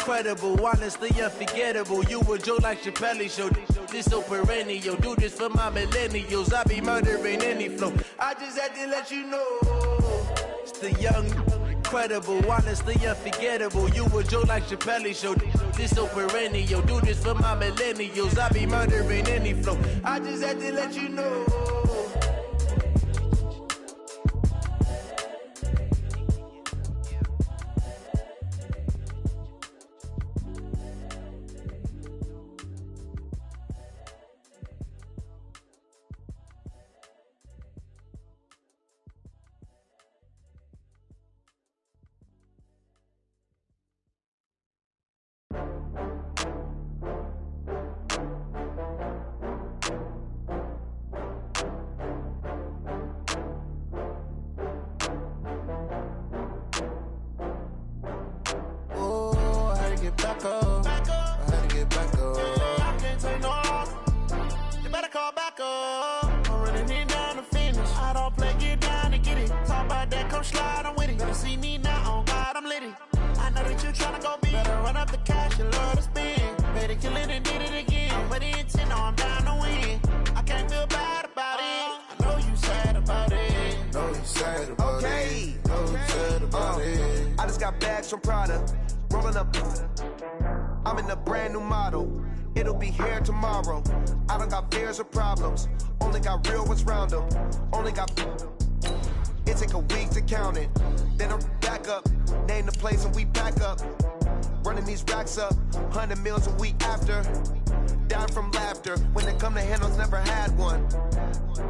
incredible, honestly unforgettable. You a joke like Chappelle Show. This so perennial. Do this for my millennials. I be murdering any flow. I just had to let you know. It's the young, incredible, honestly unforgettable. You a joke like Chappelle Show. This so perennial. Do this for my millennials. I be murdering any flow. I just had to let you know. From Prada, rolling up. I'm in a brand new model. It'll be here tomorrow. I don't got fears or problems. Only got real ones round them. Only got. It take a week to count it. Then I'm back up. Name the place and we back up. Running these racks up. 100 meals a week after. Dying from laughter. When it come to handles, never had one.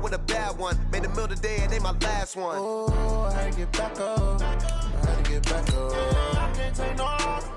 With a bad one. Made a meal today and ain't my last one. Oh, I had to get back up. I had to get back up. I can't take no loss.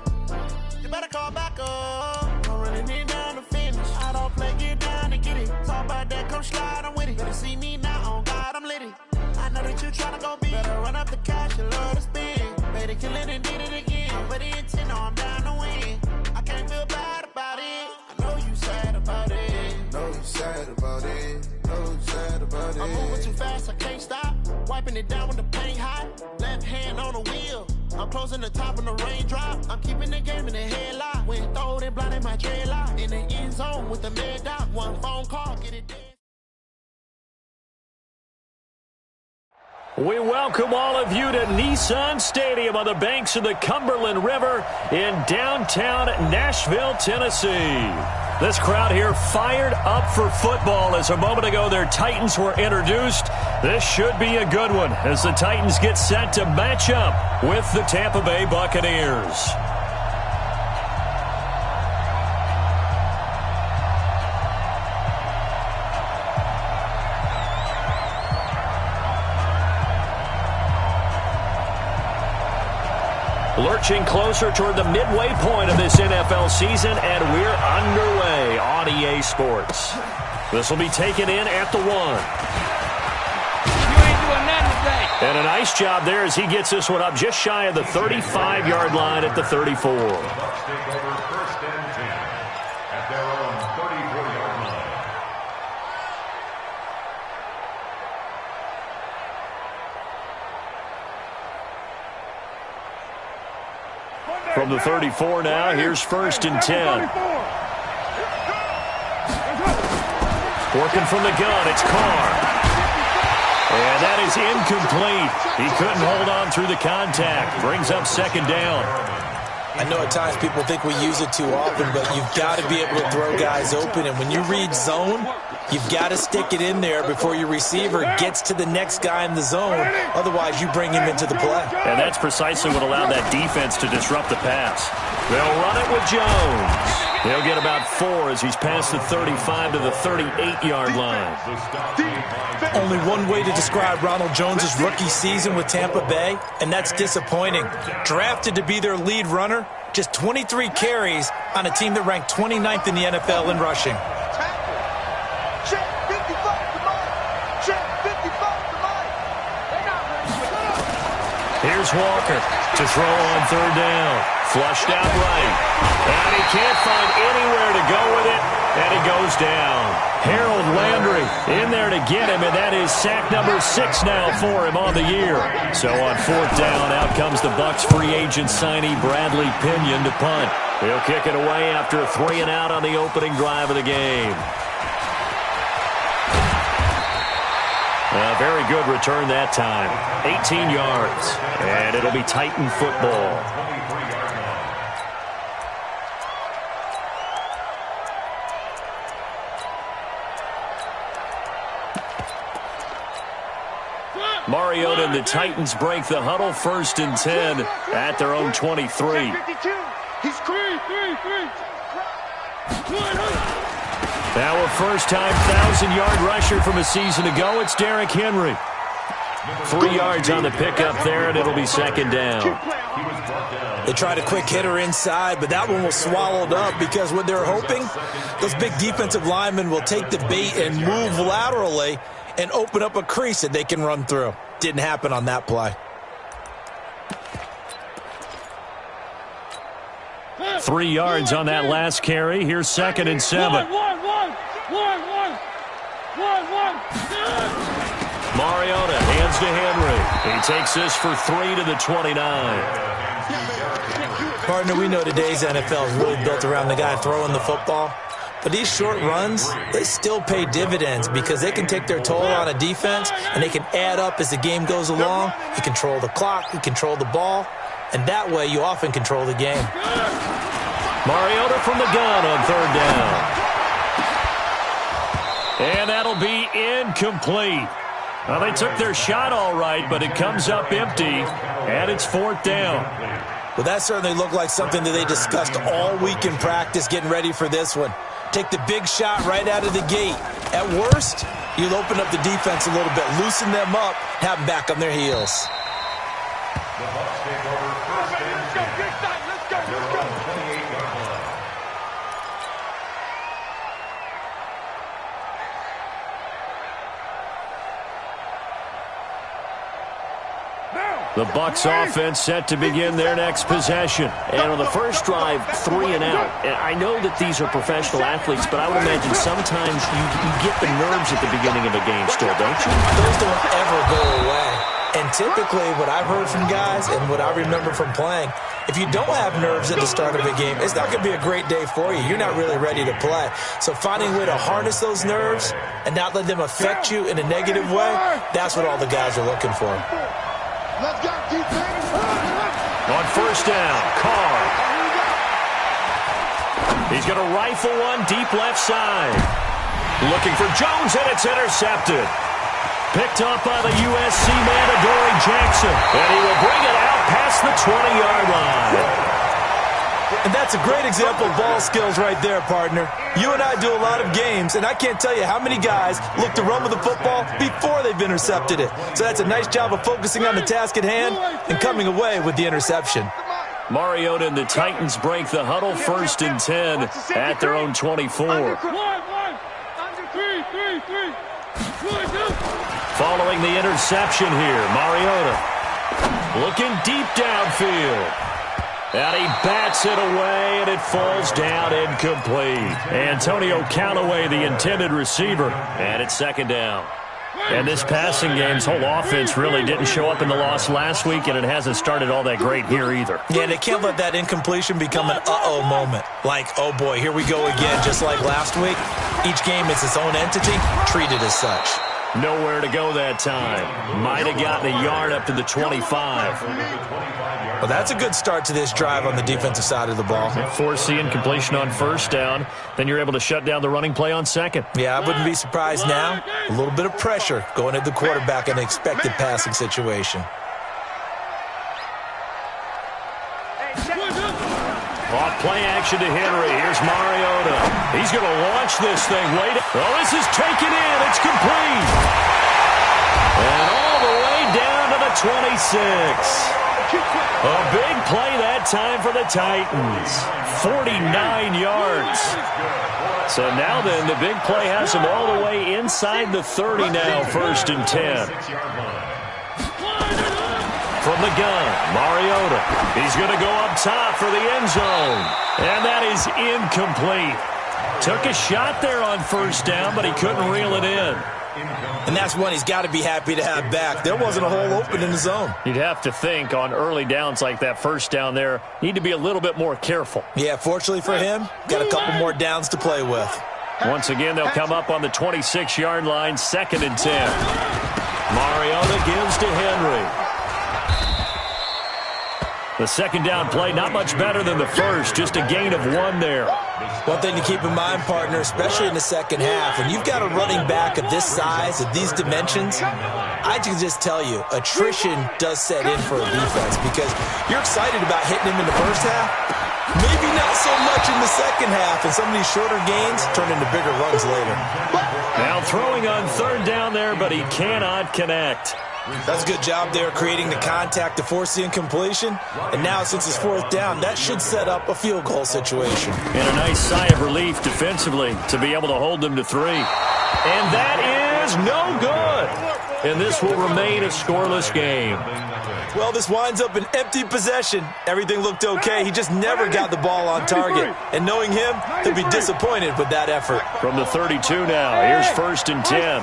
You better call back up. I'm running it down to finish. I don't play, get down and get it. Talk about that, come slide, I'm with it. Better see me now, on God, I'm litty. I know that you tryna go big. Better run up the cash, you love to spin. Made it, kill it, and did it again. But the intent, no, I'm down to win. I can't feel bad about it. I know you sad about it. Know you sad about it. Know you sad about it. I'm moving too fast, I can't stop. Wiping it down with the paint hot. Left hand on the wheel. I'm closing the top on the raindrop. I'm keeping the game in the headlock. When throwed and blinded my dreadlock. In the end zone with the mad dot. One phone call, get it dead. We welcome all of you to Nissan Stadium on the banks of the Cumberland River in downtown Nashville, Tennessee. This crowd here fired up for football as a moment ago their Titans were introduced. This should be a good one as the Titans get set to match up with the Tampa Bay Buccaneers. Lurching closer toward the midway point of this NFL season, and we're underway on EA Sports. This will be taken in at the 1. You ain't doing nothing today. And a nice job there as he gets this one up just shy of the 35-yard line at the 34. Bucs take over 1st and 10 at their own 34-yard line. From the 34 now, here's 1st and 10. Working from the gun, it's Carr. And that is incomplete. He couldn't hold on through the contact. Brings up 2nd down. I know at times people think we use it too often, but you've got to be able to throw guys open. And when you read zone, you've got to stick it in there before your receiver gets to the next guy in the zone. Otherwise, you bring him into the play. And that's precisely what allowed that defense to disrupt the pass. They'll run it with Jones. He'll get about 4 as he's past the 35 to the 38-yard line. Only one way to describe Ronald Jones' rookie season with Tampa Bay, and that's disappointing. Drafted to be their lead runner, just 23 carries on a team that ranked 29th in the NFL in rushing. Here's Walker to throw on 3rd down. Flushed out right. And he can't find anywhere to go with it. And he goes down. Harold Landry in there to get him, and that is sack number 6 now for him on the year. So on 4th down, out comes the Bucs free agent signee Bradley Pinion to punt. He'll kick it away after a 3-and-out on the opening drive of the game. A very good return that time. 18 yards. And it'll be Titan football. Mariota and the Titans break the huddle, 1st and 10 at their own 23. Now a first-time 1,000-yard rusher from a season ago. It's Derrick Henry. 3 yards on the pickup there, and it'll be 2nd down. They tried a quick hitter inside, but that one was swallowed up because what they're hoping, those big defensive linemen will take the bait and move laterally and open up a crease that they can run through. Didn't happen on that play. 3 yards on that last carry. Here's 2nd and 7. Mariota hands to Henry. He takes this for 3 to the 29. Partner, we know today's NFL is really built around the guy throwing the football. But these short runs, they still pay dividends because they can take their toll on a defense and they can add up as the game goes along. You control the clock, you control the ball, and that way you often control the game. Mariota from the gun on 3rd down. And that'll be incomplete. Well, they took their shot all right, but it comes up empty, and it's 4th down. Well, that certainly looked like something that they discussed all week in practice getting ready for this one. Take the big shot right out of the gate. At worst, you'll open up the defense a little bit, loosen them up, have them back on their heels. The Bucs take over 1st and 10. Let's go. 28-yard line. The Bucs offense set to begin their next possession. And on the first drive, 3-and-out. And I know that these are professional athletes, but I would imagine sometimes you get the nerves at the beginning of a game still, don't you? Those don't ever go away. And typically what I've heard from guys and what I remember from playing, if you don't have nerves at the start of a game, it's not going to be a great day for you. You're not really ready to play. So finding a way to harness those nerves and not let them affect you in a negative way, that's what all the guys are looking for. Let's go, On 1st down, Carr. He's going to rifle one deep left side. Looking for Jones, and it's intercepted. Picked up by the USC man, Adoree Jackson. And he will bring it out past the 20-yard line. And that's a great example of ball skills right there, partner. You and I do a lot of games, and I can't tell you how many guys look to run with the football before they've intercepted it. So that's a nice job of focusing on the task at hand and coming away with the interception. Mariota and the Titans break the huddle, 1st and 10 at their own 24. Following the interception here, Mariota looking deep downfield. And he bats it away, and it falls down incomplete. Antonio Callaway, the intended receiver, and it's 2nd down. And this passing game's whole offense really didn't show up in the loss last week, and it hasn't started all that great here either. Yeah, they can't let that incompletion become an uh-oh moment. Like, oh boy, here we go again, just like last week. Each game is its own entity, treated as such. Nowhere to go that time. Might have gotten a yard up to the 25. Well, that's a good start to this drive on the defensive side of the ball. Force the incompletion on 1st down. Then you're able to shut down the running play on 2nd. Yeah, I wouldn't be surprised now. A little bit of pressure going at the quarterback in an expected passing situation. Off play action to Henry. Here's Mariota. He's going to launch this thing. Oh, this is taken in. It's complete. And all the way down to the 26. A big play that time for the Titans. 49 yards. So now then, the big play has them all the way inside the 30 now, 1st and 10. From the gun, Mariota. He's going to go up top for the end zone. And that is incomplete. Took a shot there on 1st down, but he couldn't reel it in. And that's one he's got to be happy to have back. There wasn't a hole open in the zone. You'd have to think on early downs like that first down there, need to be a little bit more careful. Yeah, fortunately for him, got a couple more downs to play with. Once again, they'll come up on the 26-yard line, 2nd and 10. Mariota gives to Henry. The second down play, not much better than the first, just a gain of 1 there. One thing to keep in mind, partner, especially in the second half, when you've got a running back of this size, of these dimensions, I can just tell you, attrition does set in for a defense because you're excited about hitting him in the first half. Maybe not so much in the second half, and some of these shorter gains turn into bigger runs later. Now throwing on 3rd down there, but he cannot connect. That's a good job there creating the contact to force the incompletion. And now since it's 4th down, that should set up a field goal situation. And a nice sigh of relief defensively to be able to hold them to 3. And that is no good. And this will remain a scoreless game. Well, this winds up an empty possession. Everything looked okay. He just never got the ball on target. And knowing him, he'll be disappointed with that effort. From the 32 now, here's 1st and 10.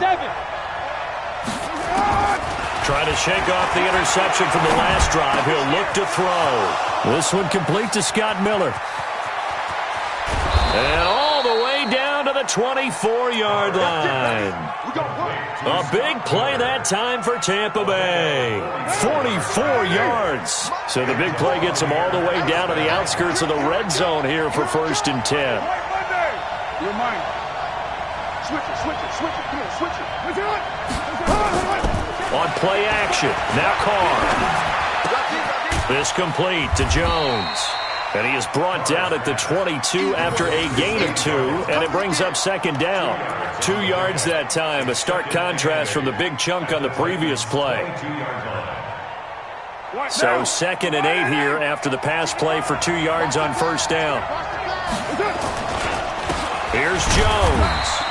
Trying to shake off the interception from the last drive. He'll look to throw. This one complete to Scott Miller. And all the way down to the 24-yard line. A big play that time for Tampa Bay. 44 yards. So the big play gets them all the way down to the outskirts of the red zone here for 1st and 10. Your mind. Switch it. Come on, switch it. On play action, now Carr. This complete to Jones. And he is brought down at the 22 after a gain of 2, and it brings up 2nd down. 2 yards that time, a stark contrast from the big chunk on the previous play. So 2nd and 8 here after the pass play for 2 yards on 1st down. Here's Jones.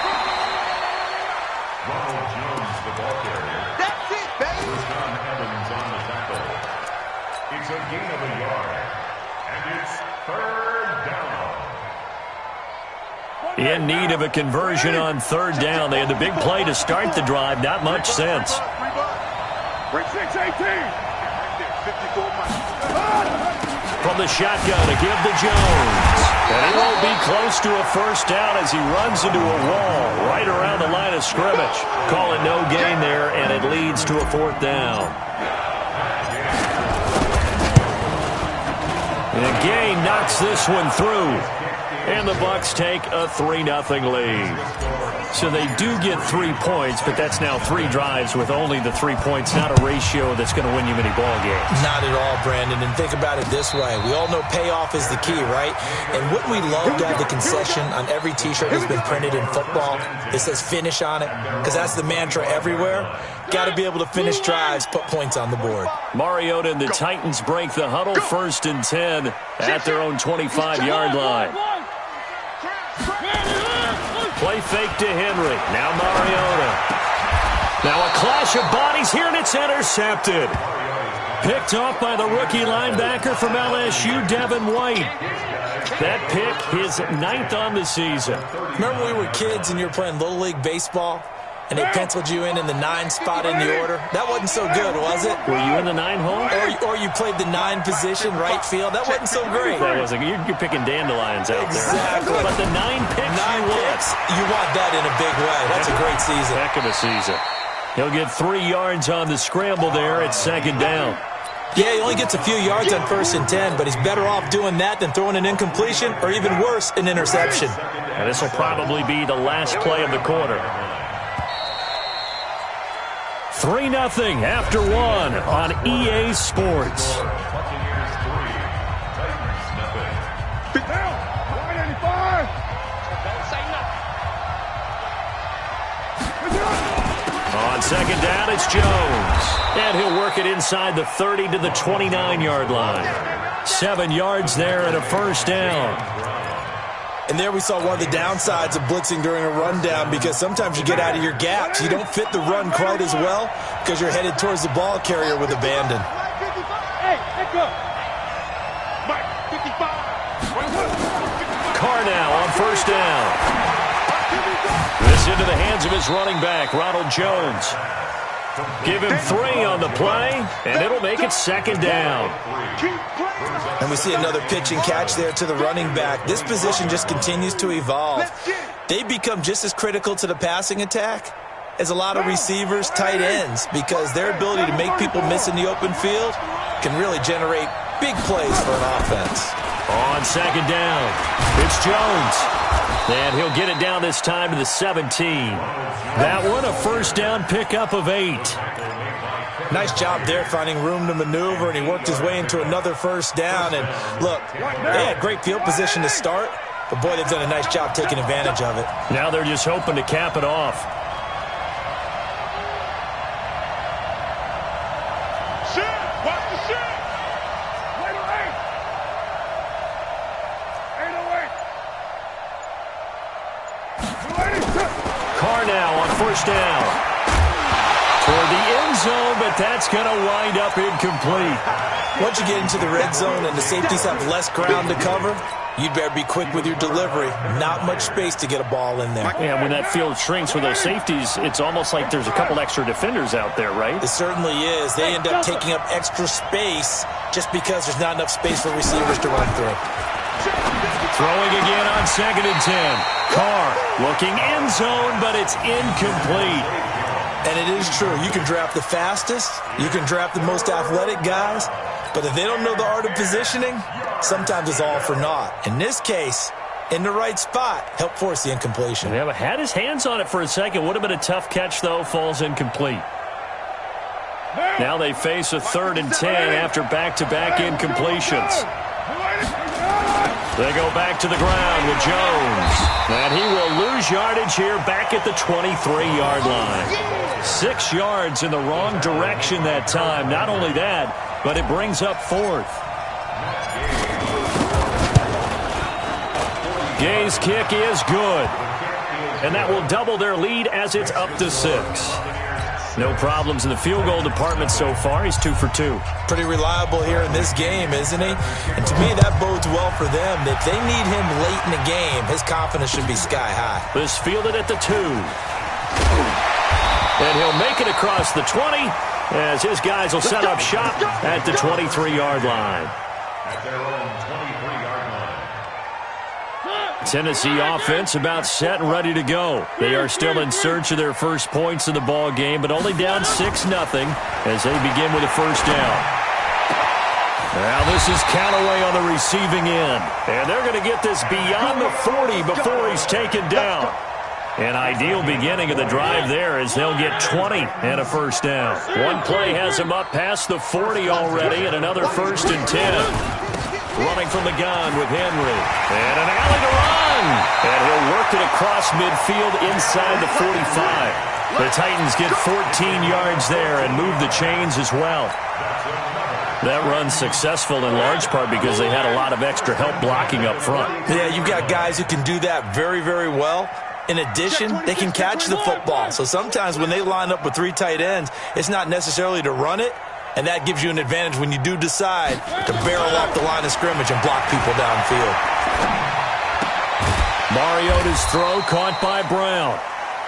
It's a gain of a yard, and it's 3rd down. In need of a conversion on 3rd down. They had the big play to start the drive. Not much sense. From the shotgun to give to Jones. And he won't be close to a 1st down as he runs into a wall right around the line of scrimmage. Call it no gain there, and it leads to a 4th down. And Gain knocks this one through. And the Bucs take a 3-0 lead. So they do get 3 points, but that's now 3 drives with only the 3 points, not a ratio that's going to win you many ball games. Not at all, Brandon. And think about it this way. We all know payoff is the key, right? And wouldn't we love to have the concession on every T-shirt that's been printed in football? It says finish on it, because that's the mantra everywhere. Got to be able to finish drives, put points on the board. Mariota and the Titans break the huddle, 1st and 10 at their own 25-yard line. Play fake to Henry. Now Mariota. Now a clash of bodies here, and it's intercepted. Picked off by the rookie linebacker from LSU, Devin White. That pick, his 9th on the season. Remember when we were kids and you were playing Little League Baseball? And they penciled you in the 9 spot in the order? That wasn't so good, was it? Were you in the 9 hole? Or you played the 9 position, right field? That wasn't so great. That wasn't. You're picking dandelions out exactly. there. But the 9 picks you want that in a big way. That's a great season. Heck of a season. He'll get 3 yards on the scramble there at 2nd down. Yeah, he only gets a few yards on 1st and 10, but he's better off doing that than throwing an incompletion or even worse, an interception. And this will probably be the last play of the quarter. 3-0 after 1 on EA Sports. On 2nd down, it's Jones. And he'll work it inside the 30 to the 29-yard line. 7 yards there and a 1st down. And there we saw one of the downsides of blitzing during a rundown, because sometimes you get out of your gaps. You don't fit the run quite as well because you're headed towards the ball carrier with abandon. Carr now on 1st down. This It's into the hands of his running back, Ronald Jones. Give him 3 on the play, and it'll make it 2nd down. And we see another pitch and catch there to the running back. This position just continues to evolve. They become just as critical to the passing attack as a lot of receivers, tight ends, because their ability to make people miss in the open field can really generate big plays for an offense. On 2nd down, it's Jones. And he'll get it down this time to the 17. That one, a 1st down pickup of 8. Nice job there finding room to maneuver, and he worked his way into another 1st down. And look, they had great field position to start, but boy, they've done a nice job taking advantage of it. Now they're just hoping to cap it off. Down toward the end zone, but that's going to wind up incomplete. Once you get into the red zone and the safeties have less ground to cover, you'd better be quick with your delivery. Not much space to get a ball in there. Yeah, when that field shrinks with those safeties, it's almost like there's a couple extra defenders out there, right? It certainly is. They end up taking up extra space just because there's not enough space for receivers to run through. Throwing again on 2nd and 10. Carr looking end zone, but it's incomplete. And it is true. You can draft the fastest. You can draft the most athletic guys. But if they don't know the art of positioning, sometimes it's all for naught. In this case, in the right spot, helped force the incompletion. Yeah, but had his hands on it for a second. Would have been a tough catch, though. Falls incomplete. Now they face a 3rd and 10 after back-to-back incompletions. They go back to the ground with Jones. And he will lose yardage here back at the 23-yard line. 6 yards in the wrong direction that time. Not only that, but it brings up 4th. Gay's kick is good. And that will double their lead as it's up to 6. No problems in the field goal department so far. He's 2 for 2. Pretty reliable here in this game, isn't he? And to me, that bodes well for them. If they need him late in the game, his confidence should be sky high. This fielded at the 2. And he'll make it across the 20 as his guys will set up shop at the 23-yard line. At their own 23-yard line. Tennessee offense about set and ready to go. They are still in search of their first points in the ball game, but only down 6-0 as they begin with a 1st down. Now this is Callaway on the receiving end, and they're going to get this beyond the 40 before he's taken down. An ideal beginning of the drive there as they'll get 20 and a 1st down. One play has him up past the 40 already, and another 1st and 10. Running from the gun with Henry. And an alley to run. And he'll work it across midfield inside the 45. The Titans get 14 yards there and move the chains as well. That run's successful in large part because they had a lot of extra help blocking up front. Yeah, you've got guys who can do that very, very well. In addition, they can catch the football. So sometimes when they line up with 3 tight ends, it's not necessarily to run it. And that gives you an advantage when you do decide to barrel off the line of scrimmage and block people downfield. Mariota's throw caught by Brown.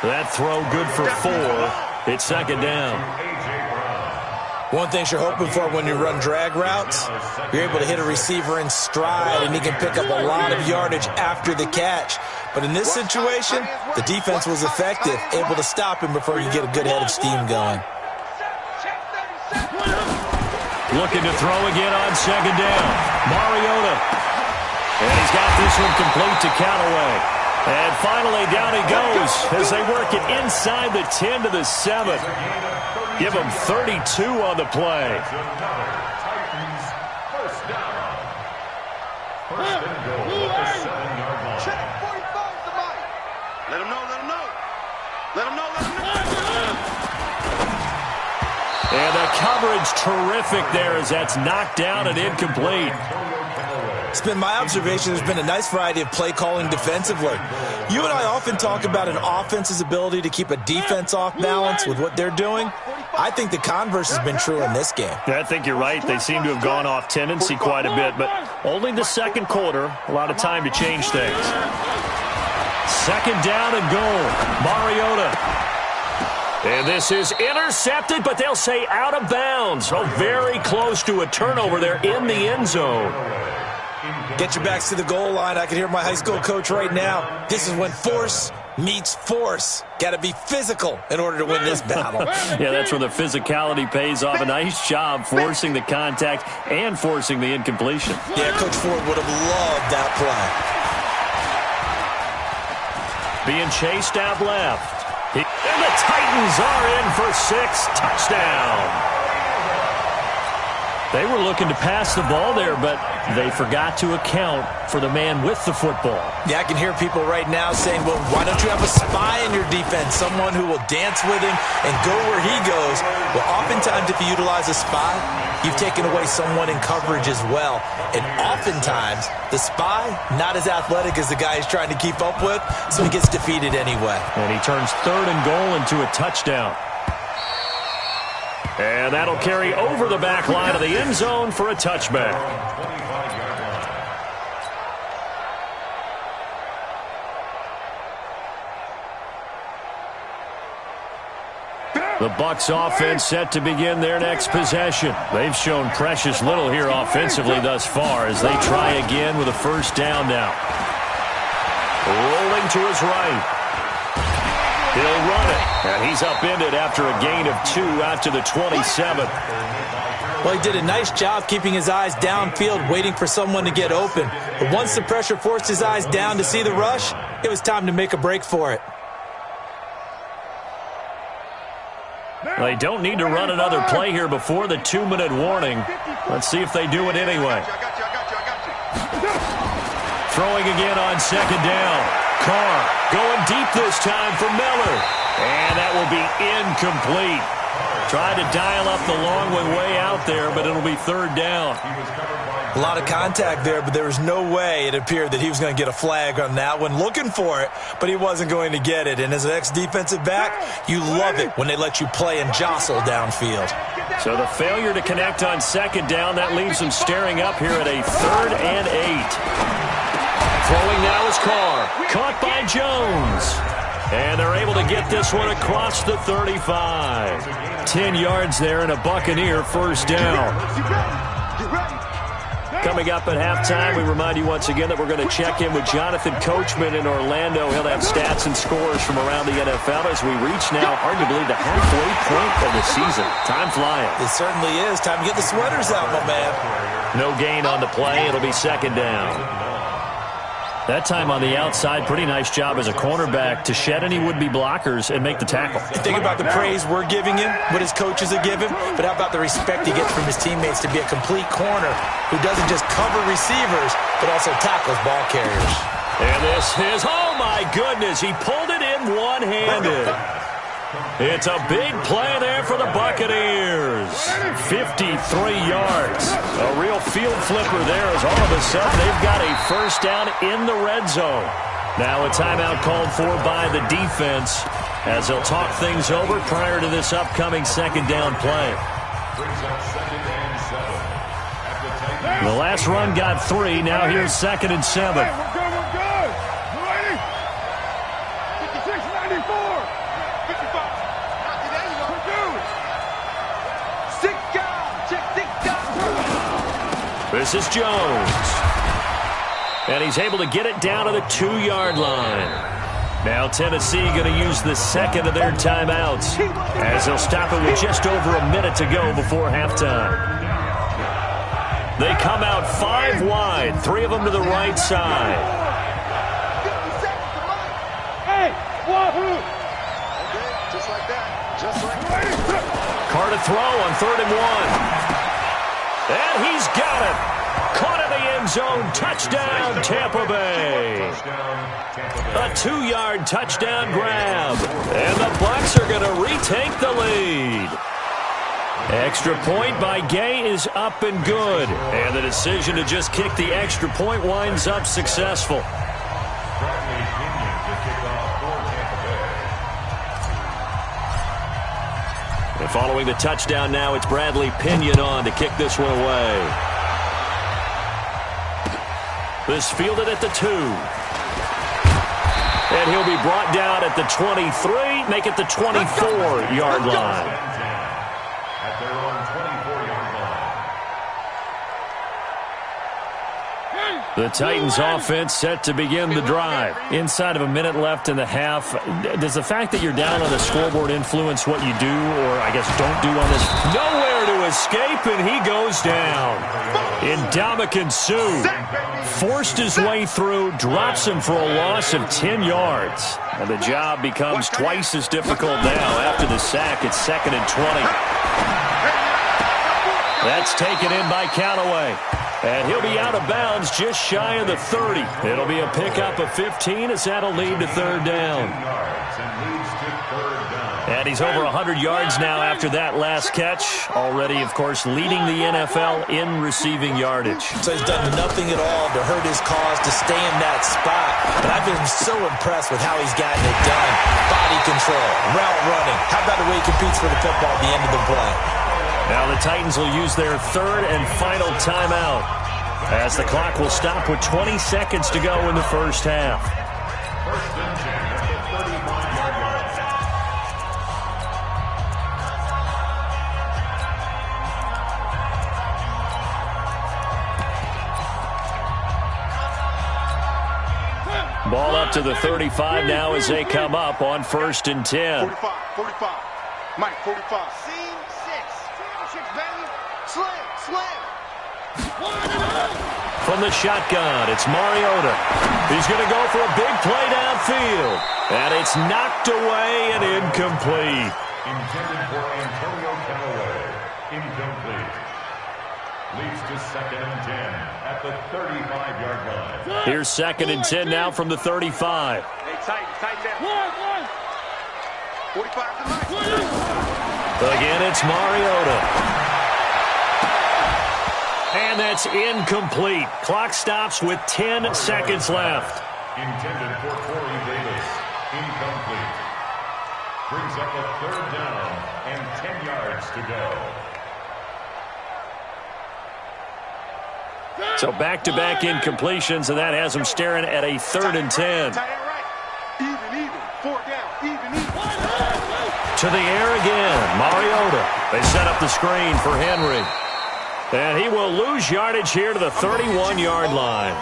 That throw good for 4. It's 2nd down. One thing you're hoping for when you run drag routes, you're able to hit a receiver in stride and he can pick up a lot of yardage after the catch. But in this situation, the defense was effective, able to stop him before you get a good head of steam going. Looking to throw again on 2nd down. Mariota. And he's got this one complete to Callaway. And finally down he goes as they work it inside the 10 to the 7. Give him 32 on the play. Titans, 1st down. 1st and goal at the 7-yard line. Check 45 to Mike. Let him know, let him know. Let him know, let him know. And the coverage terrific there as that's knocked down and incomplete. It's been my observation there's been a nice variety of play calling defensively. You and I often talk about an offense's ability to keep a defense off balance with what they're doing. I think the converse has been true in this game. Yeah, I think you're right. They seem to have gone off tendency quite a bit, but only the 2nd quarter, a lot of time to change things. Second down and goal. Mariota. And this is intercepted, but they'll say out of bounds. So very close to a turnover there in the end zone. Get your backs to the goal line. I can hear my high school coach right now. This is when force meets force. Got to be physical in order to win this battle. Yeah, that's where the physicality pays off. A nice job forcing the contact and forcing the incompletion. Yeah, Coach Ford would have loved that play. Being chased out left. And the Titans are in for 6. Touchdown. They were looking to pass the ball there, but they forgot to account for the man with the football. Yeah, I can hear people right now saying, well, why don't you have a spy in your defense, someone who will dance with him and go where he goes? Well, oftentimes if you utilize a spy, you've taken away someone in coverage as well. And oftentimes, the spy, not as athletic as the guy he's trying to keep up with, so he gets defeated anyway. And he turns 3rd and goal into a touchdown. And that'll carry over the back line of the end zone for a touchback. The Bucs offense set to begin their next possession. They've shown precious little here offensively thus far as they try again with a first down now. Rolling to his right. He'll run it, and he's upended after a gain of 2 out to the 27. Well, he did a nice job keeping his eyes downfield, waiting for someone to get open. But once the pressure forced his eyes down to see the rush, it was time to make a break for it. They don't need to run another play here before the 2-minute warning. Let's see if they do it anyway. Throwing again on second down. Carr going deep this time for Miller. And that will be incomplete. Tried to dial up the long one way out there, but it'll be 3rd down. A lot of contact there, but there was no way it appeared that he was going to get a flag on that one. Looking for it, but he wasn't going to get it. And as an ex-defensive back, you love it when they let you play and jostle downfield. So the failure to connect on second down, that leaves them staring up here at a 3rd and 8. Throwing now is Carr. Caught by Jones. And they're able to get this one across the 35. 10 yards there and a Buccaneer first down. Coming up at halftime, we remind you once again that we're going to check in with Jonathan Coachman in Orlando. He'll have stats and scores from around the NFL as we reach now arguably the halfway point of the season. Time flying. It certainly is. Time to get the sweaters out, my man. No gain on the play. It'll be second down. That time on the outside, pretty nice job as a cornerback to shed any would-be blockers and make the tackle. Think about the praise we're giving him, what his coaches are giving, but how about the respect he gets from his teammates to be a complete corner who doesn't just cover receivers, but also tackles ball carriers. And this is, oh my goodness, he pulled it in one-handed. It's a big play there for the Buccaneers. 53 yards. A real field flipper there as all of a sudden they've got a first down in the red zone. Now a timeout called for by the defense as they'll talk things over prior to this upcoming second down play. The last run got 3. Now here's 2nd and 7. This is Jones. And he's able to get it down to the 2-yard line. Now Tennessee going to use the second of their timeouts as they'll stop it with just over a minute to go before halftime. They come out 5 wide, 3 of them to the right side. Hey, wahoo! Just like that. Just like that. Carr to throw on 3rd and 1. And he's got it. Caught in the end zone. Touchdown, Tampa Bay. A 2-yard touchdown grab. And the Bucs are going to retake the lead. Extra point by Gay is up and good. And the decision to just kick the extra point winds up successful. And following the touchdown now, it's Bradley Pinion on to kick this one away. This fielded at the 2. And he'll be brought down at the 23, make it the 24-yard line. At their own 24-yard line. The Titans offense set to begin the drive. Inside of a minute left in the half, does the fact that you're down on the scoreboard influence what you do, or I guess don't do on this? Nowhere to escape, and he goes down. Ndamukong Suh forced his way through, drops him for a loss of 10 yards. And the job becomes twice as difficult now. After the sack, it's 2nd and 20. That's taken in by Callaway. And he'll be out of bounds just shy of the 30. It'll be a pickup of 15 as that'll lead to 3rd down. And he's over 100 yards now after that last catch. Already, of course, leading the NFL in receiving yardage. So he's done nothing at all to hurt his cause to stay in that spot. But I've been so impressed with how he's gotten it done. Body control, route running. How about the way he competes for the football at the end of the play? Now the Titans will use their 3rd and final timeout as the clock will stop with 20 seconds to go in the first half. First and 10 at the 35-yard line. Ball up to the 35 now as they come up on 1st and 10. 45. Mike, 45. Scene 6. Championship, baby. Slam. From the shotgun, it's Mariota. He's going to go for a big play downfield. And it's knocked away and incomplete. Intended for Antonio Callaway. Incomplete. Leads to 2nd and 10 at the 35-yard line. Here's 2nd and 10 now from the 35. Hey, tight down. 45 to Mike. Again, it's Mariota. And that's incomplete. Clock stops with 10 seconds left. Intended for Corey Davis. Incomplete. Brings up a 3rd down and 10 yards to go. So back-to-back incompletions, and that has them staring at a 3rd and 10. Tight end right. Even. 4 down. Even. To the air again, Mariota. They set up the screen for Henry. And he will lose yardage here to the 31-yard line.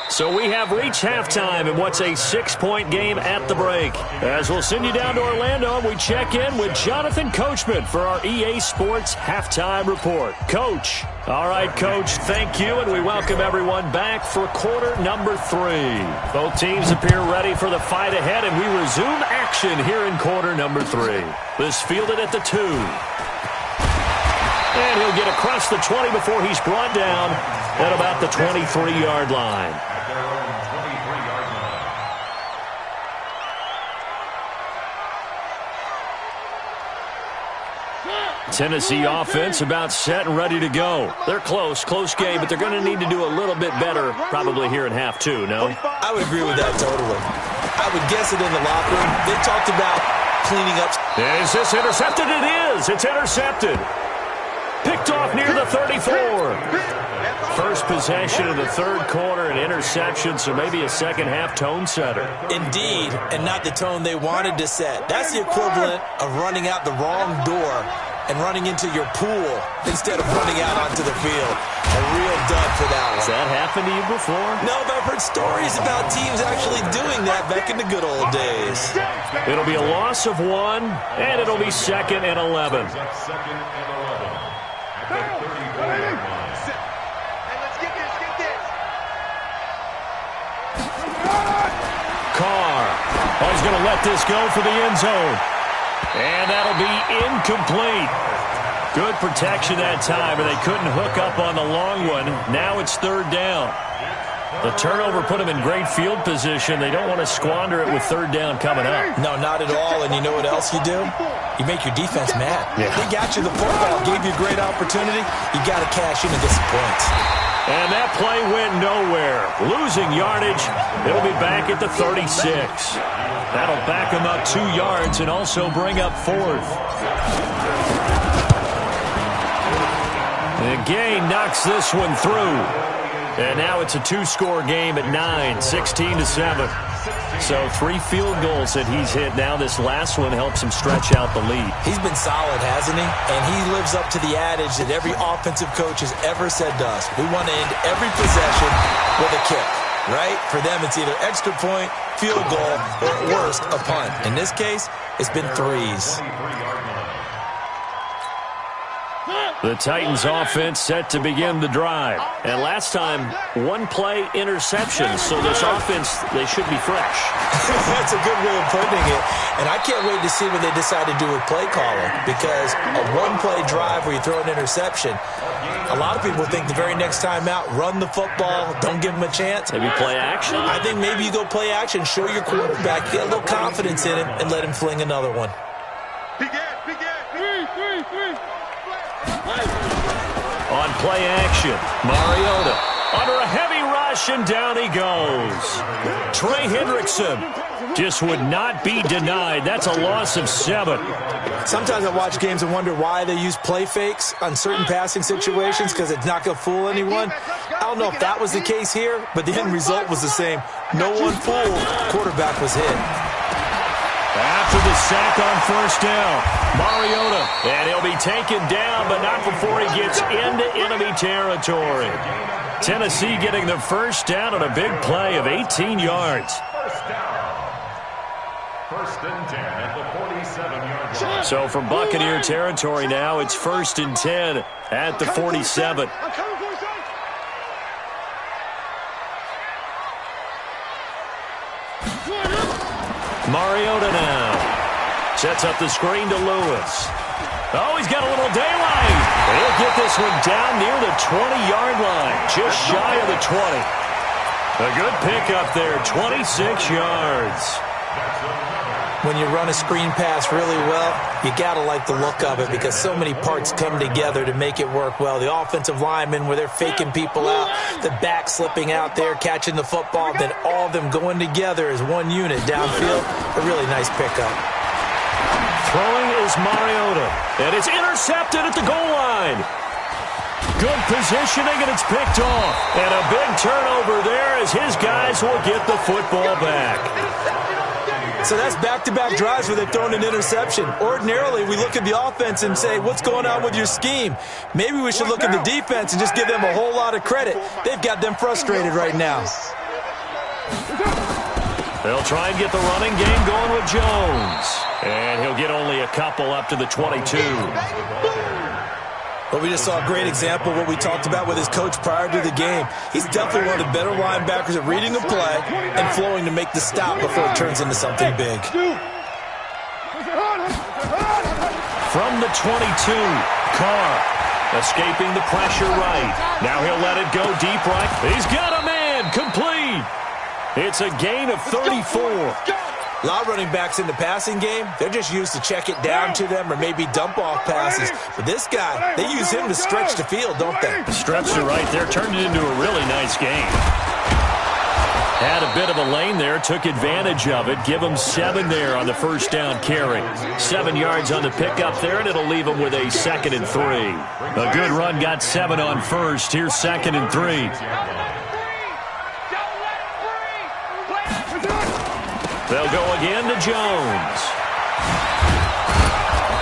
So we have reached halftime in what's a 6-point game at the break. As we'll send you down to Orlando, we check in with Jonathan Coachman for our EA Sports Halftime Report. Coach. All right, Coach, thank you, and we welcome everyone back for quarter number 3. Both teams appear ready for the fight ahead, and we resume action here in quarter number 3. This fielded at the 2. And he'll get across the 20 before he's brought down at about the 23-yard line. At their own 23-yard line. Tennessee offense about set and ready to go. They're close game, but they're going to need to do a little bit better probably here in half 2, no? I would agree with that totally. I would guess it in the locker room. They talked about cleaning up. Is this intercepted? It is. It's intercepted. Picked off near the 34. First possession of the 3rd quarter, an interception, so maybe a second-half tone setter. Indeed, and not the tone they wanted to set. That's the equivalent of running out the wrong door and running into your pool instead of running out onto the field. A real dud for that one. Has that happened to you before? No, but I've heard stories about teams actually doing that back in the good old days. It'll be a loss of 1, and it'll be 2nd and 11. Brings up 2nd and 11 at the 34-yard line. Hey, let's get this. Carr. Oh, he's going to let this go for the end zone. And that'll be incomplete. Good protection that time, and they couldn't hook up on the long one. Now it's 3rd down. The turnover put them in great field position. They don't want to squander it with 3rd down coming up. No, not at all. And you know what else you do? You make your defense mad. Yeah. They got you the football, gave you a great opportunity. You got to cash in and get some points. And that play went nowhere. Losing yardage. It'll be back at the 36. That'll back them up 2 yards and also bring up 4th. The gain knocks this one through. And now it's a two-score game at 9, 16-7. So 3 field goals that he's hit. Now this last one helps him stretch out the lead. He's been solid, hasn't he? And he lives up to the adage that every offensive coach has ever said to us. We want to end every possession with a kick, right? For them, it's either extra point, field goal, or at worst, a punt. In this case, it's been threes. The Titans offense set to begin the drive. And last time, 1-play interception. So this offense, they should be fresh. That's a good way of putting it. And I can't wait to see what they decide to do with play calling. Because a 1-play drive where you throw an interception, a lot of people think the very next time out, run the football, don't give them a chance. Maybe play action? I think maybe you go play action, show your quarterback, get a little confidence in him, and let him fling another one. On play action, Mariota under a heavy rush, and down he goes. Trey Hendrickson just would not be denied. That's a loss of 7. Sometimes I watch games and wonder why they use play fakes on certain passing situations because it's not going to fool anyone. I don't know if that was the case here, but the end result was the same. No one fooled. Quarterback was hit. After the sack on first down, Mariota, and he'll be taken down, but not before he gets into enemy territory. Tennessee getting the first down on a big play of 18 yards. First and 10 at the 47-yard line. So from Buccaneer territory now, it's 1st and 10 at the 47. Mariota now sets up the screen to Lewis. Oh, he's got a little daylight. He'll get this one down near the 20-yard line, just shy of the 20. A good pickup there, 26 yards. When you run a screen pass really well, you got to like the look of it because so many parts come together to make it work well. The offensive linemen, where they're faking people out, the back slipping out there, catching the football, then all of them going together as one unit downfield. A really nice pickup. Throwing is Mariota, and it's intercepted at the goal line. Good positioning, and it's picked off. And a big turnover there as his guys will get the football back. So that's back-to-back drives where they've thrown an interception. Ordinarily, we look at the offense and say, what's going on with your scheme? Maybe we should look at the defense and just give them a whole lot of credit. They've got them frustrated right now. They'll try and get the running game going with Jones. And he'll get only a couple up to the 22. But we just saw a great example of what we talked about with his coach prior to the game. He's definitely one of the better linebackers at reading a play and flowing to make the stop before it turns into something big. From the 22, Carr escaping the pressure right. Now he'll let it go deep right. He's got a man, complete. It's a gain of 34. A lot of running backs in the passing game, they're just used to check it down to them or maybe dump off passes. But this guy, they use him to stretch the field, don't they? Stretched it right there, turned it into a really nice game. Had a bit of a lane there, took advantage of it. Give him 7 there on the first down carry. 7 yards on the pickup there, and it'll leave him with a 2nd and 3. A good run, got 7 on first. Here's 2nd and 3. They'll go again to Jones.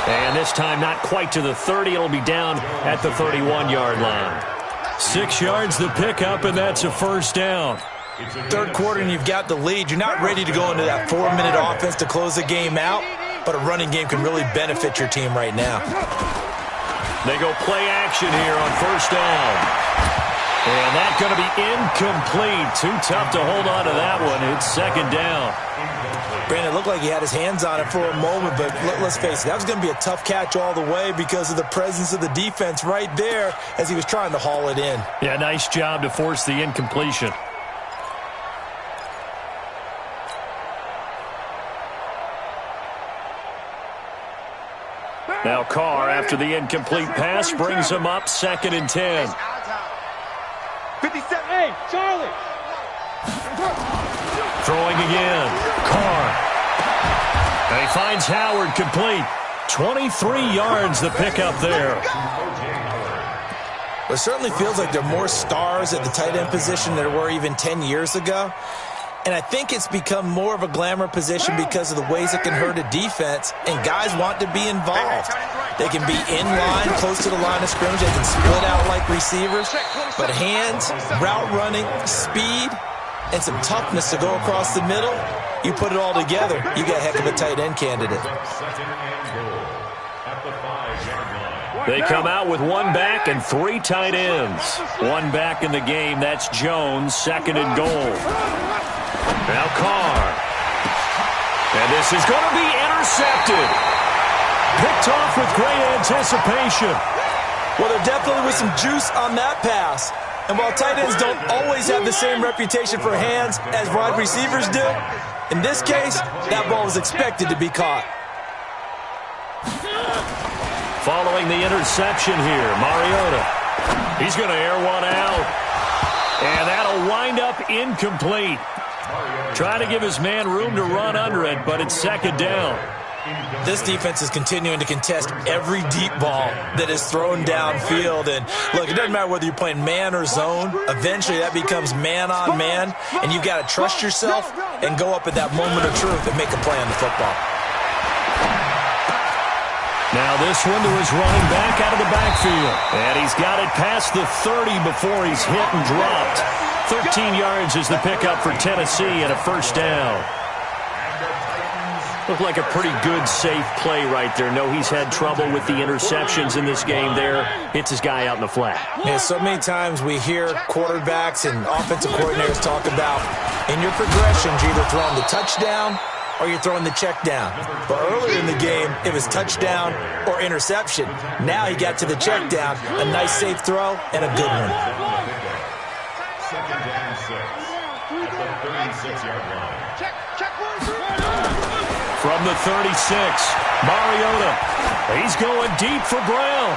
And this time not quite to the 30. It'll be down at the 31-yard line. 6 yards the pickup, and that's a first down. Third quarter and you've got the lead. You're not ready to go into that 4-minute offense to close the game out, but a running game can really benefit your team right now. They go play action here on first down. And that's going to be incomplete. Too tough to hold on to that one. It's 2nd down. Brandon, it looked like he had his hands on it for a moment, but let's face it, that was going to be a tough catch all the way because of the presence of the defense right there as he was trying to haul it in. Yeah, nice job to force the incompletion. Now Carr, after the incomplete pass, brings him up 2nd and 10. 57, hey, Charlie. Throwing again. Carr. And he finds Howard complete. 23 yards the pickup there. It certainly feels like there are more stars at the tight end position than there were even 10 years ago. And I think it's become more of a glamour position because of the ways it can hurt a defense, and guys want to be involved. They can be in line, close to the line of scrimmage. They can split out like receivers. But hands, route running, speed, and some toughness to go across the middle, you put it all together, you got a heck of a tight end candidate. They come out with one back and three tight ends. One back in the game, that's Jones, second and goal. Now Carr. And this is going to be intercepted. Picked off with great anticipation. Well, there definitely was some juice on that pass. And while tight ends don't always have the same reputation for hands as wide receivers do, in this case, that ball was expected to be caught. Following the interception here, Mariota. He's going to air one out. And that'll wind up incomplete. Trying to give his man room to run under it, but it's second down. This defense is continuing to contest every deep ball that is thrown downfield. And look, it doesn't matter whether you're playing man or zone. Eventually that becomes man on man, and you've got to trust yourself and go up at that moment of truth and make a play on the football. Now this one to his running back out of the backfield. And he's got it past the 30 before he's hit and dropped. 13 yards is the pickup for Tennessee and a first down. Looked like a pretty good, safe play right there. No, he's had trouble with the interceptions in this game there. Hits his guy out in the flat. Yeah, so many times we hear quarterbacks and offensive coordinators talk about in your progressions, you're either throwing the touchdown or you're throwing the check down. But earlier in the game, it was touchdown or interception. Now he got to the check down, a nice safe throw, and a good one. Second down 6 at the 36-yard line. From the 36, Mariota. He's going deep for Brown.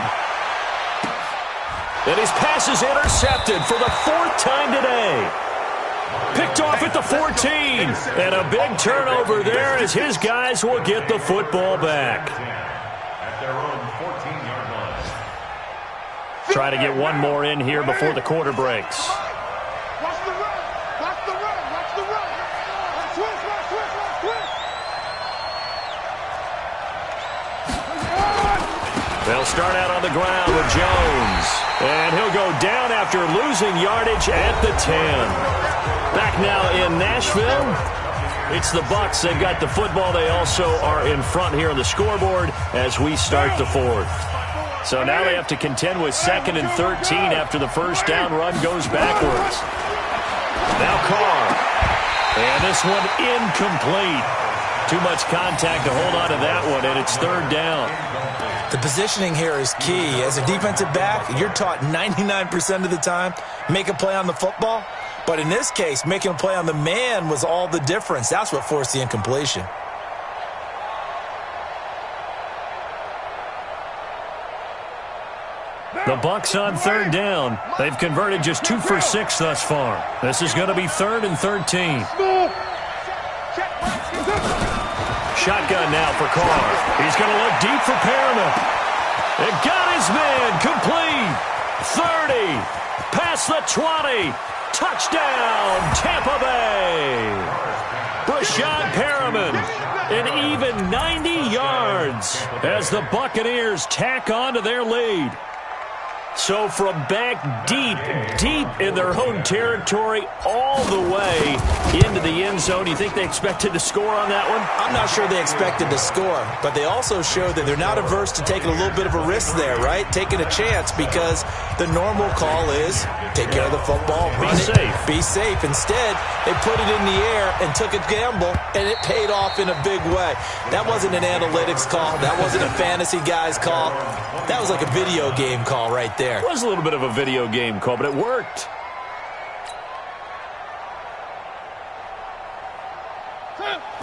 And his pass is intercepted for the fourth time today. Picked off at the 14. And a big turnover there as his guys will get the football back. At their own 14-yard line. Try to get one more in here before the quarter breaks. Watch the run. Watch the run. Watch the run. Switch, switch, switch, switch. They'll start out on the ground with Jones. And he'll go down after losing yardage at the 10. Back now in Nashville. It's the Bucs. They've got the football. They also are in front here on the scoreboard as we start the fourth. So now they have to contend with 2nd and 13 after the first down run goes backwards. Now Carr. And this one incomplete. Too much contact to hold on to that one, and it's third down. The positioning here is key. As a defensive back, you're taught 99% of the time, make a play on the football. But in this case, making a play on the man was all the difference. That's what forced the incompletion. The Bucs on third down. They've converted just 2 for 6 thus far. This is going to be 3rd and 13. Shotgun now for Carr. He's going to look deep for Perriman. And got his man complete. 30. Past the 20. Touchdown, Tampa Bay. Brashad Perriman, an even 90 yards as the Buccaneers tack on to their lead. So from back deep in their own territory all the way into the end zone, you think they expected to score on that one? I'm not sure they expected to score, but they also showed that they're not averse to taking a little bit of a risk there, right? Taking a chance because the normal call is take care of the football, run it, be safe. Instead, they put it in the air and took a gamble, and it paid off in a big way. That wasn't an analytics call. That wasn't a fantasy guy's call. That was like a video game call right there. It was a little bit of a video game call, but it worked.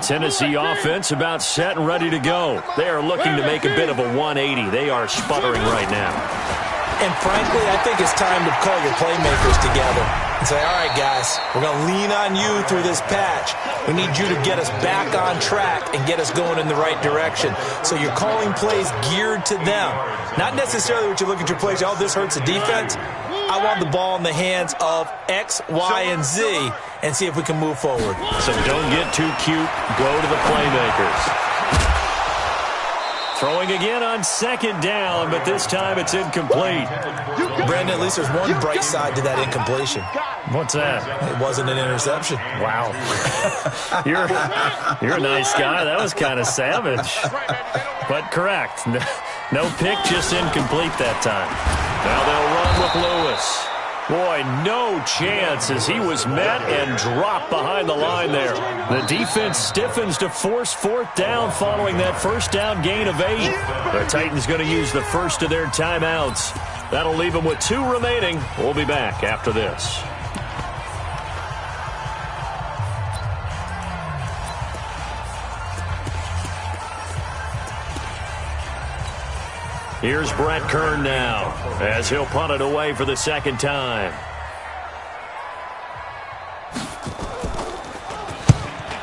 Tennessee offense about set and ready to go. They are looking to make a bit of a 180. They are sputtering right now. And frankly, I think it's time to call your playmakers together. and say, all right, guys, we're going to lean on you through this patch. We need you to get us back on track and get us going in the right direction. So you're calling plays geared to them. Not necessarily what you look at your plays, oh, this hurts the defense. I want the ball in the hands of X, Y, and Z and see if we can move forward. So don't get too cute. Go to the playmakers. Throwing again on second down, but this time it's incomplete. Brandon, at least there's one bright side to that incompletion. What's that? It wasn't an interception. Wow. You're a nice guy. That was kind of savage. But correct. No pick, just incomplete that time. Now they'll run with Lewis. Boy, no chance as he was met and dropped behind the line there. The defense stiffens to force fourth down following that first down gain of 8. The Titans going to use the first of their timeouts. That'll leave them with 2 remaining. We'll be back after this. Here's Brett Kern now as he'll punt it away for the second time.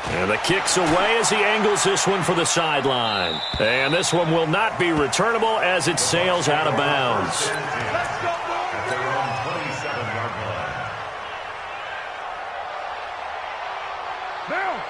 And the kick's away as he angles this one for the sideline. And this one will not be returnable as it sails out of bounds.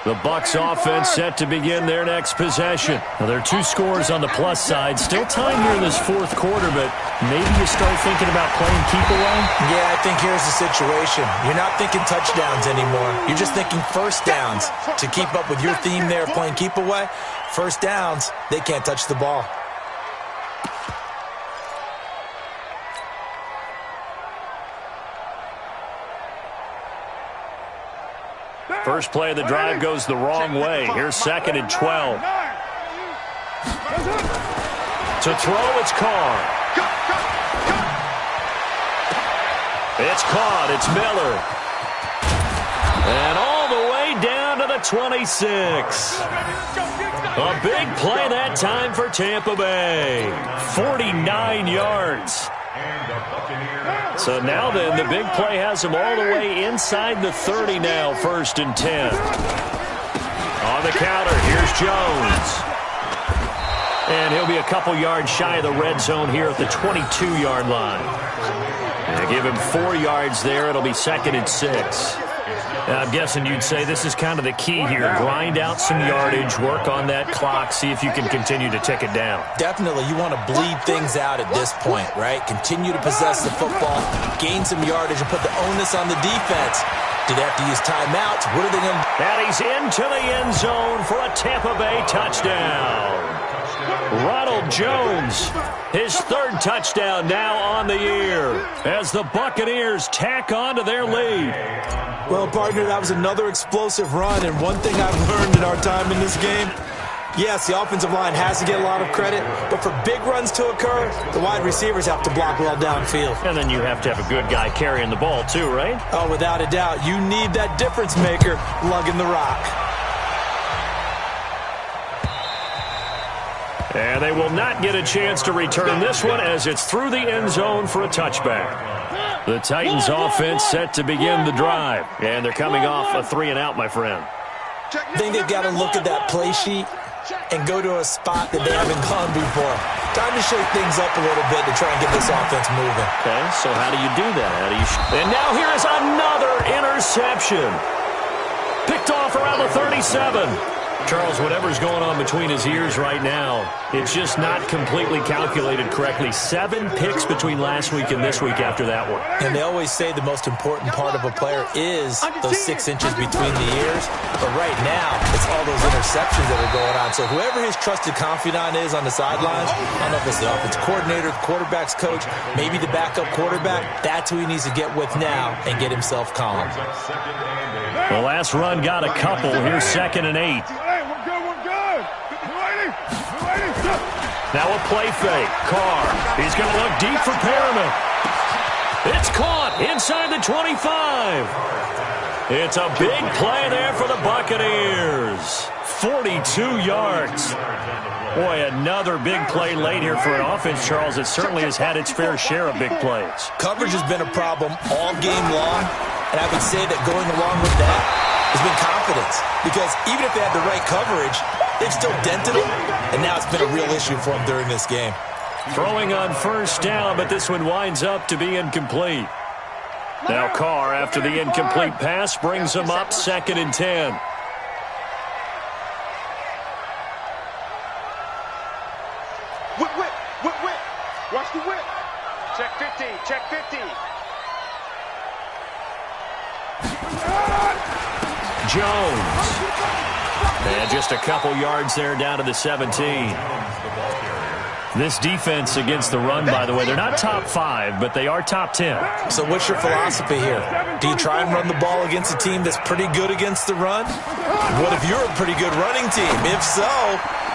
The Bucs offense set to begin their next possession. Now, there are 2 scores on the plus side. Still time here in this fourth quarter, but maybe you start thinking about playing keep away? Yeah, I think here's the situation. You're not thinking touchdowns anymore. You're just thinking first downs. To keep up with your theme there, playing keep away, first downs, they can't touch the ball. First play of the drive goes the wrong way. Here's 2nd and 12. To throw, it's Carr. It's caught. It's Miller. And all the way down to the 26. A big play that time for Tampa Bay. 49 yards. So now then, the big play has him all the way inside the 30 now, 1st and 10. On the counter, here's Jones. And he'll be a couple yards shy of the red zone here at the 22-yard line. And give him 4 yards there. It'll be 2nd and 6. I'm guessing you'd say this is kind of the key here. Grind out some yardage, work on that clock, see if you can continue to tick it down. Definitely. You want to bleed things out at this point, right? Continue to possess the football, gain some yardage, and put the onus on the defense. Do they have to use timeouts? What are they going to do? And he's into the end zone for a Tampa Bay touchdown. Ronald Jones, his 3rd touchdown now on the year as the Buccaneers tack on to their lead. Well, partner, that was another explosive run, and one thing I've learned in our time in this game, yes, the offensive line has to get a lot of credit, but for big runs to occur, the wide receivers have to block well downfield. And then you have to have a good guy carrying the ball too, right? Oh, without a doubt. You need that difference maker lugging the rock. And they will not get a chance to return this one as it's through the end zone for a touchback. The Titans offense set to begin the drive. And they're coming off a 3-and-out, my friend. I think they've got to look at that play sheet and go to a spot that they haven't gone before. Time to shake things up a little bit to try and get this offense moving. Okay, so how do you do that? And now here is another interception. Picked off around the 37. Charles, whatever's going on between his ears right now, it's just not completely calculated correctly. 7 picks between last week and this week after that one. And they always say the most important part of a player is those 6 inches between the ears. But right now, it's all those interceptions that are going on. So whoever his trusted confidant is on the sidelines, I don't know if it's the offense coordinator, the quarterback's coach, maybe the backup quarterback, that's who he needs to get with now and get himself calm. The last run got a couple. Here's 2nd and 8. Now a play fake. Carr. He's going to look deep for Perriman. It's caught inside the 25. It's a big play there for the Buccaneers. 42 yards. Boy, another big play late here for an offense, Charles. It certainly has had its fair share of big plays. Coverage has been a problem all game long. And I would say that going along with that has been confidence. Because even if they had the right coverage, they've still dented them, and now it's been a real issue for them during this game. Throwing on first down, but this one winds up to be incomplete. Now Carr, after the incomplete pass, brings them up 2nd and 10. Whip. Watch the whip. Check 50, check 50. Jones. And just a couple yards there down to the 17. This defense against the run, by the way, they're not top 5, but they are top 10. So what's your philosophy here? Do you try and run the ball against a team that's pretty good against the run? What if you're a pretty good running team? If so,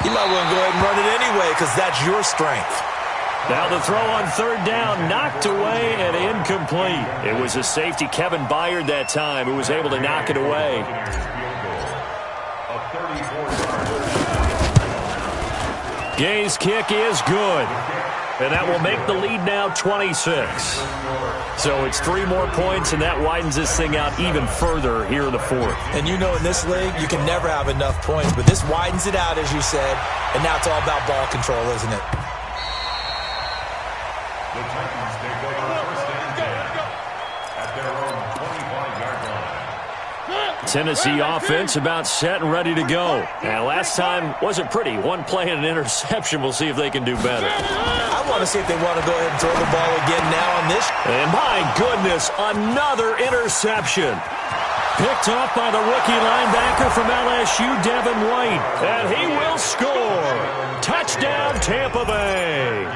you might want to go ahead and run it anyway because that's your strength. Now the throw on 3rd down, knocked away and incomplete. It was a safety, Kevin Byard, that time, who was able to knock it away. Gay's kick is good. And that will make the lead now 26. So it's 3 more points, and that widens this thing out even further here in the 4th. And you know in this league, you can never have enough points. But this widens it out, as you said. And now it's all about ball control, isn't it? The Titans take over 1st and 10 at their own 25-yard line. Tennessee offense about set and ready to go. And last time wasn't pretty. One play and an interception. We'll see if they can do better. I want to see if they want to go ahead and throw the ball again now on this. And my goodness, another interception. Picked off by the rookie linebacker from LSU, Devin White. And he will score. Touchdown, Tampa Bay.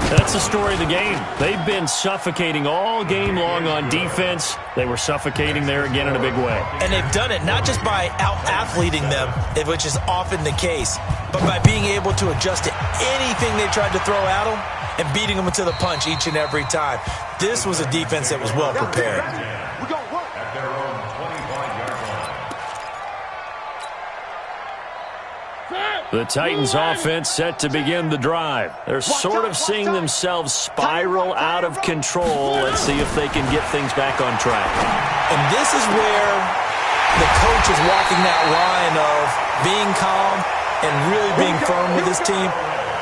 That's the story of the game. They've been suffocating all game long on defense. They were suffocating there again in a big way. And they've done it not just by out-athleting them, which is often the case, but by being able to adjust to anything they tried to throw at them and beating them to the punch each and every time. This was a defense that was well prepared. At their own 25-yard line. The Titans offense set to begin the drive. They're sort of seeing themselves spiral out of control. Let's see if they can get things back on track. And this is where the coach is walking that line of being calm and really being firm with his team.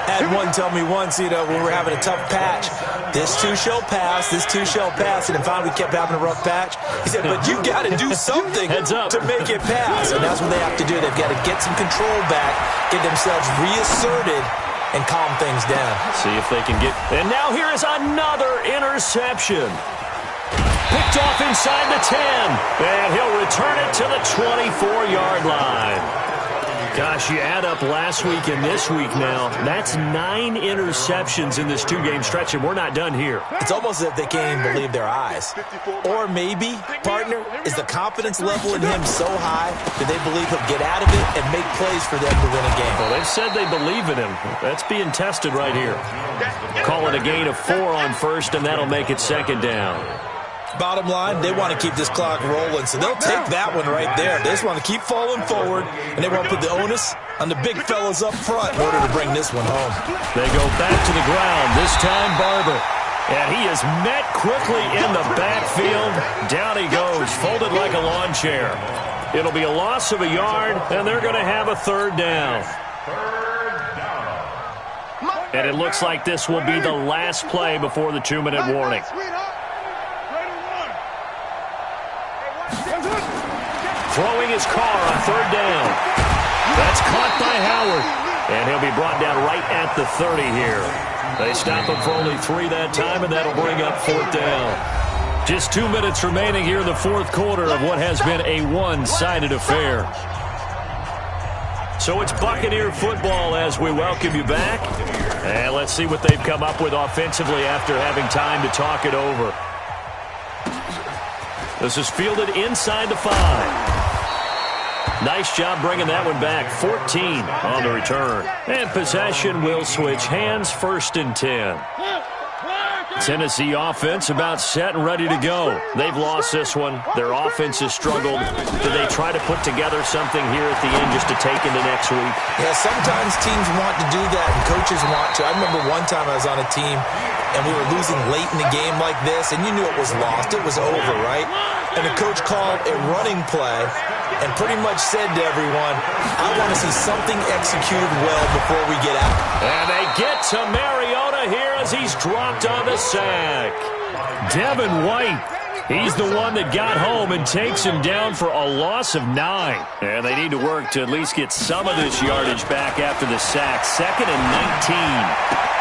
I had one tell me once, when we're having a tough patch, this too shall pass, this too shall pass, and then finally we kept having a rough patch. He said, but you got to do something to make it pass. And that's what they have to do. They've got to get some control back, get themselves reasserted, and calm things down. See if they can get... And now here is another interception. Picked off inside the 10. And he'll return it to the 24-yard line. Gosh, you add up last week and this week now, that's 9 interceptions in this 2-game stretch, and we're not done here. It's almost as if they can't even believe their eyes. Or maybe, partner, is the confidence level in him so high that they believe he'll get out of it and make plays for them to win a game. Well, they've said they believe in him. That's being tested right here. Call it a gain of 4 on first, and that'll make it 2nd down. Bottom line, they want to keep this clock rolling, so they'll take that one right there. They just want to keep falling forward, and they want to put the onus on the big fellas up front in order to bring this one home. They go back to the ground, this time Barber. And he is met quickly in the backfield. Down he goes, folded like a lawn chair. It'll be a loss of a yard, and they're going to have a 3rd down. And it looks like this will be the last play before the 2-minute warning. Throwing his car on 3rd down. That's caught by Howard. And he'll be brought down right at the 30 here. They stop him for only 3 that time, and that'll bring up 4th down. Just 2 minutes remaining here in the 4th quarter of what has been a one-sided affair. So it's Buccaneer football as we welcome you back. And let's see what they've come up with offensively after having time to talk it over. This is fielded inside the 5. Nice job bringing that one back. 14 on the return. And possession will switch hands, 1st and 10. Tennessee offense about set and ready to go. They've lost this one. Their offense has struggled. Do they try to put together something here at the end just to take into next week? Yeah, sometimes teams want to do that and coaches want to. I remember one time I was on a team and we were losing late in the game like this, and you knew it was lost. It was over, right? And the coach called a running play and pretty much said to everyone, I want to see something executed well before we get out. And they get to Mariota here as he's dropped on the sack. Devin White, he's the one that got home and takes him down for a loss of 9. And they need to work to at least get some of this yardage back after the sack. 2nd and 19.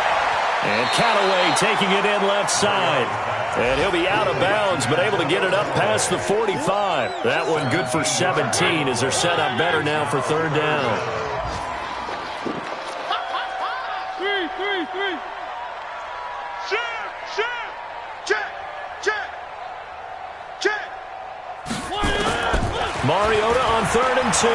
And Callaway taking it in left side. And he'll be out of bounds, but able to get it up past the 45. That one good for 17 as they're set up better now for 3rd down. 3. Check. Mariota on 3rd and 2.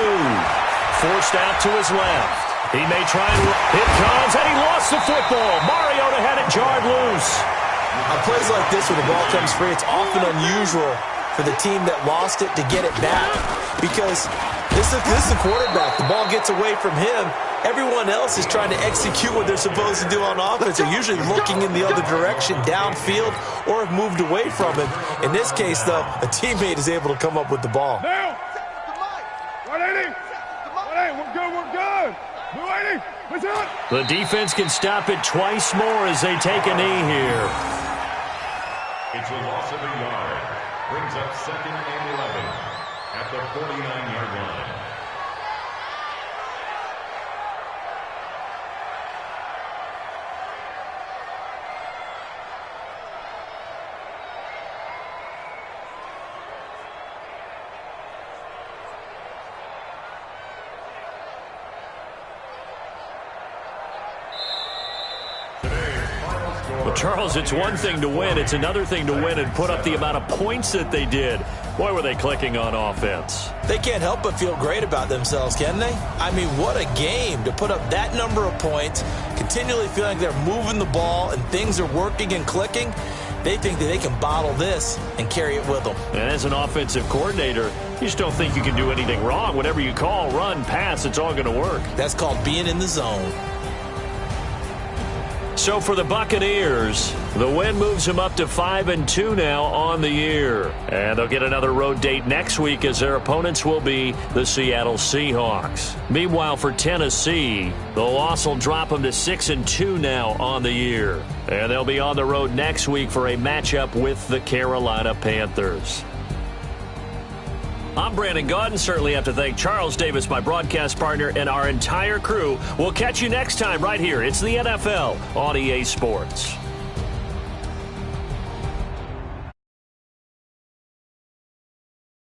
Forced out to his left. He may try and it comes, and he lost the football. Mariota had it jarred loose. On plays like this, when the ball comes free, it's often unusual for the team that lost it to get it back because this is the quarterback. The ball gets away from him. Everyone else is trying to execute what they're supposed to do on offense. They're usually looking in the other direction, downfield, or have moved away from him. In this case, though, a teammate is able to come up with the ball. Now, 180. 180, we're good. 280, what's up? The defense can stop it twice more as they take a knee here. It's a loss of a yard. Brings up 2nd and 11 at the 49-yard line. Well, Charles, it's one thing to win. It's another thing to win and put up the amount of points that they did. Boy, were they clicking on offense. They can't help but feel great about themselves, can they? I mean, what a game to put up that number of points, continually feeling like they're moving the ball and things are working and clicking. They think that they can bottle this and carry it with them. And as an offensive coordinator, you just don't think you can do anything wrong. Whatever you call, run, pass, it's all going to work. That's called being in the zone. So for the Buccaneers, the win moves them up to 5-2 now on the year. And they'll get another road date next week as their opponents will be the Seattle Seahawks. Meanwhile, for Tennessee, the loss will drop them to 6-2 now on the year. And they'll be on the road next week for a matchup with the Carolina Panthers. I'm Brandon Gaudin. Certainly have to thank Charles Davis, my broadcast partner, and our entire crew. We'll catch you next time right here. It's the NFL on EA Sports.